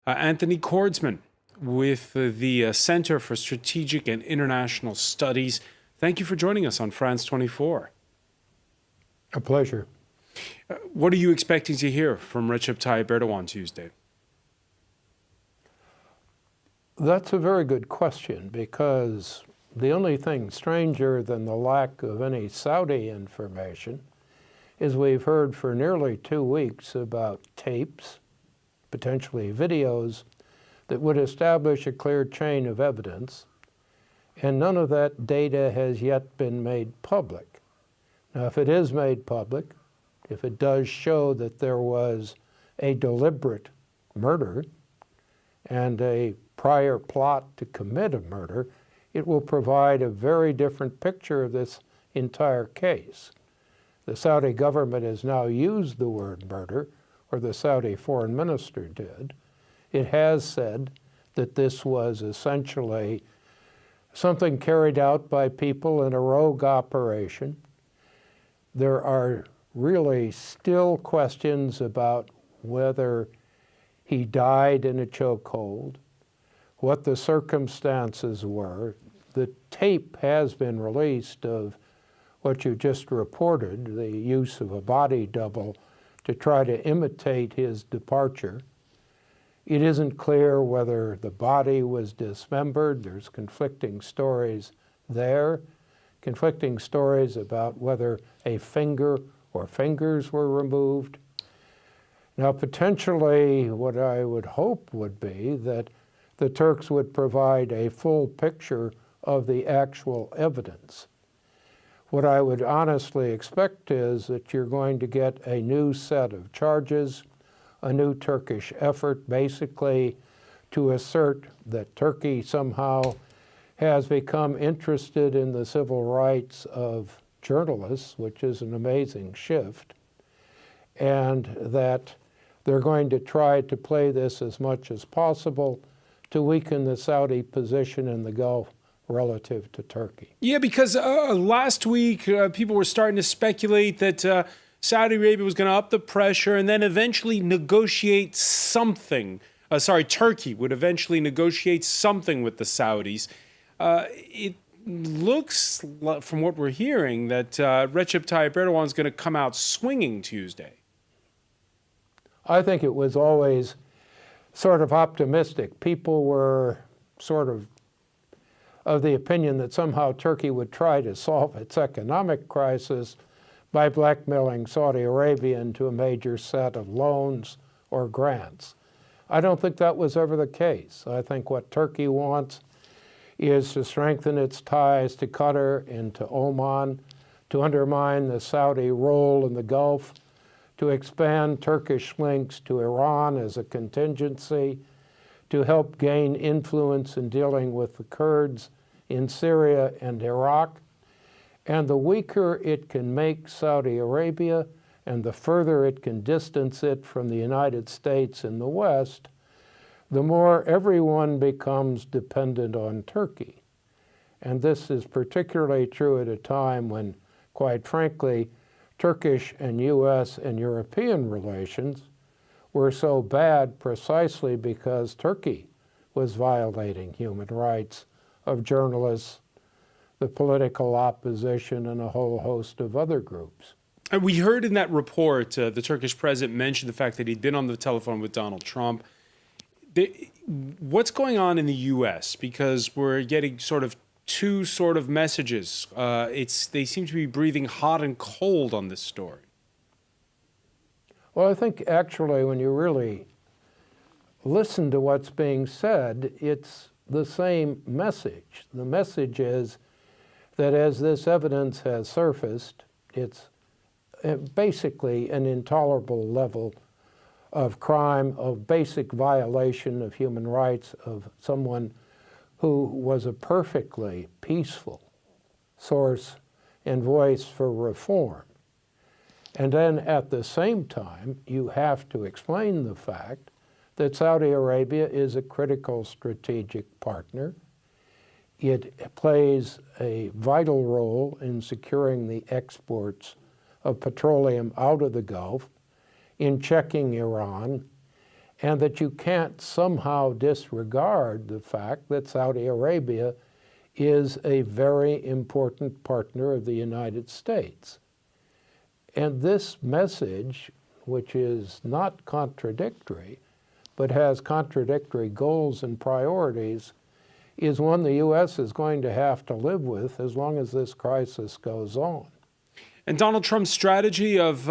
Anthony Kordsman with the Center for Strategic and International Studies. Thank you for joining us on France 24. A pleasure. What are you expecting to hear from Recep Tayyip Erdogan Tuesday? That's a very good question, because the only thing stranger than the lack of any Saudi information is we've heard for nearly 2 weeks about tapes, potentially videos, that would establish a clear chain of evidence, and none of that data has yet been made public. Now, if it is made public, if it does show that there was a deliberate murder and a prior plot to commit a murder, it will provide a very different picture of this entire case. The Saudi government has now used the word murder, or the Saudi foreign minister did. It has said that this was essentially something carried out by people in a rogue operation. There are really still questions about whether he died in a chokehold, what the circumstances were. The tape has been released of what you just reported, the use of a body double to try to imitate his departure. It isn't clear whether the body was dismembered. There's conflicting stories there, conflicting stories about whether a finger or fingers were removed. Now, potentially, what I would hope would be that the Turks would provide a full picture of the actual evidence. What I would honestly expect is that you're going to get a new set of charges, a new Turkish effort basically to assert that Turkey somehow has become interested in the civil rights of journalists, which is an amazing shift, and that they're going to try to play this as much as possible to weaken the Saudi position in the Gulf relative to Turkey. Yeah, because last week people were starting to speculate that Saudi Arabia was going to up the pressure and then eventually negotiate something. Turkey would eventually negotiate something with the Saudis. It looks, from what we're hearing, that Recep Tayyip Erdogan is going to come out swinging Tuesday. I think it was always sort of optimistic. People were sort of the opinion that somehow Turkey would try to solve its economic crisis by blackmailing Saudi Arabia into a major set of loans or grants. I don't think that was ever the case. I think what Turkey wants is to strengthen its ties to Qatar and to Oman, to undermine the Saudi role in the Gulf, to expand Turkish links to Iran as a contingency, to help gain influence in dealing with the Kurds in Syria and Iraq. And the weaker it can make Saudi Arabia and the further it can distance it from the United States in the West, the more everyone becomes dependent on Turkey. And this is particularly true at a time when, quite frankly, Turkish and U.S. and European relations were so bad precisely because Turkey was violating human rights of journalists, the political opposition, and a whole host of other groups. And we heard in that report, the Turkish president mentioned the fact that he'd been on the telephone with Donald Trump. What's going on in the U.S.? Because we're getting sort of two sort of messages. They seem to be breathing hot and cold on this story. Well, I think actually when you really listen to what's being said, it's the same message. The message is that as this evidence has surfaced, it's basically an intolerable level of crime, of basic violation of human rights of someone who was a perfectly peaceful source and voice for reform. And then at the same time, you have to explain the fact that Saudi Arabia is a critical strategic partner. It plays a vital role in securing the exports of petroleum out of the Gulf, in checking Iran, and that you can't somehow disregard the fact that Saudi Arabia is a very important partner of the United States. And this message, which is not contradictory, but has contradictory goals and priorities, is one the U.S. is going to have to live with as long as this crisis goes on. And Donald Trump's strategy of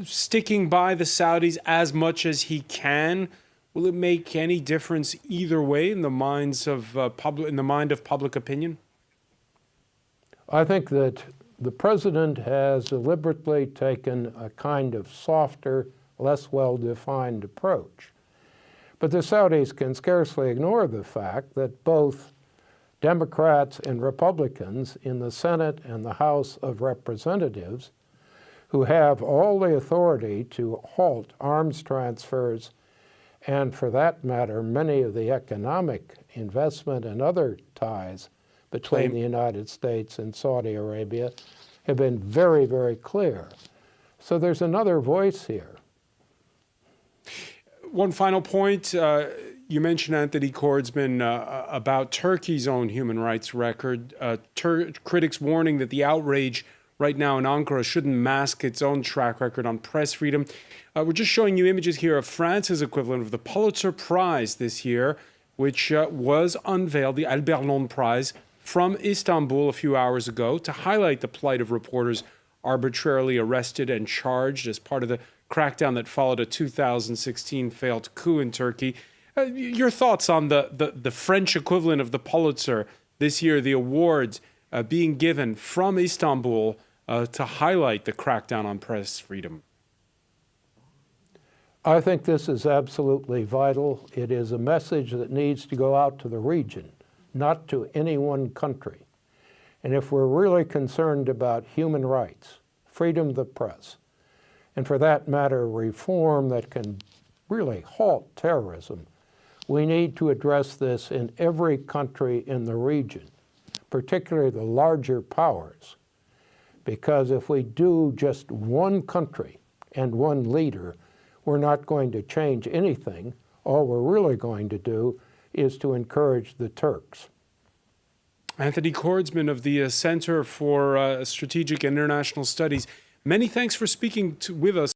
sticking by the Saudis as much as he can, will it make any difference either way in the minds of in the mind of public opinion? I think that the president has deliberately taken a kind of softer, less well-defined approach. But the Saudis can scarcely ignore the fact that both Democrats and Republicans in the Senate and the House of Representatives, who have all the authority to halt arms transfers and, for that matter, many of the economic investment and other ties between the United States and Saudi Arabia, have been very, very clear. So there's another voice here. One final point. You mentioned Anthony Kordsman about Turkey's own human rights record. Critics warning that the outrage right now in Ankara shouldn't mask its own track record on press freedom. We're just showing you images here of France's equivalent of the Pulitzer Prize this year, which was unveiled, the Albert Londres Prize, from Istanbul a few hours ago to highlight the plight of reporters arbitrarily arrested and charged as part of the crackdown that followed a 2016 failed coup in Turkey. Your thoughts on the French equivalent of the Pulitzer this year, the awards being given from Istanbul to highlight the crackdown on press freedom? I think this is absolutely vital. It is a message that needs to go out to the region, not to any one country. And if we're really concerned about human rights, freedom of the press, and for that matter, reform that can really halt terrorism, we need to address this in every country in the region, particularly the larger powers. Because if we do just one country and one leader, we're not going to change anything. All we're really going to do is to encourage the Turks. Anthony Kordsman of the Center for Strategic and International Studies, many thanks for speaking with us.